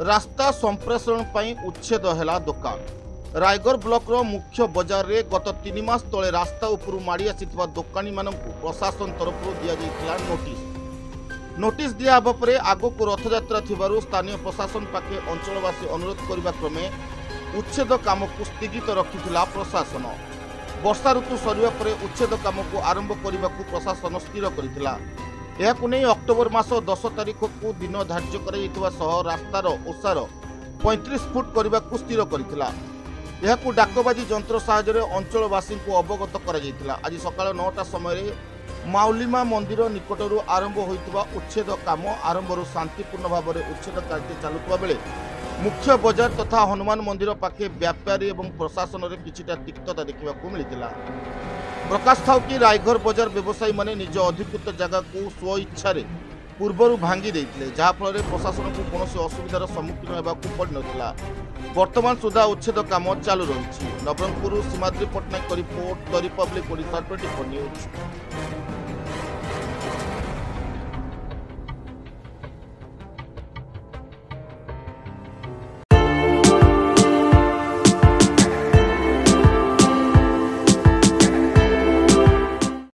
रास्ता संप्रेषण पर उच्छेद है दुकान। रायगढ़ ब्लॉकर मुख्य बजार रे गत 3 मास तले रास्ता उपरू माड़ी आसिथिबा दुकानी मानकु प्रशासन तरफ दिया जाइथिला नोटिस दिया हेबा परे आगकु रथयात्रा थिबारु स्थानीय प्रशासन पाखे अंचलवासी अनुरोध करबा क्रमे उच्छेद काम को स्थगित रखिथिला प्रशासन। वर्षा ऋतु सरिबा परे उच्छेद काम को आरंभ करने को प्रशासन स्थिर करथिला। यह नहीं अक्टोबर मास 10 तारिख को दिन धार्य कर रास्तार ओसार 35 फुट करने को स्थिर करथिला। यह डाकबाजी जंत्र साहाय्य अंचलवासी को अवगत कर आज सकाळ 9टा समय माउलीमा मंदिर निकटरू आरंभ होइतबा उच्छेद काम आरंभरू शांतिपूर्ण भाव में उच्छेद कार्य चलुवा बेले मुख्य बजार तथा हनुमान मंदिर पाखे व्यापारी और प्रशासन में किछिटा तिक्तता देखा मिलता। प्रकाश थाउ कि रायगढ़ बजार व्यवसायी माने निज अधिकृत जगह को स्व इच्छा पूर्वर भांगी देते जहाँफल प्रशासन को कौन असुविधार सम्मुखीन होगा पड़ नाला। वर्तमान सुधा उच्छेद काम चालू रही। Nabarangpur Simadri Pattnaik report the republic Odisha 24 news.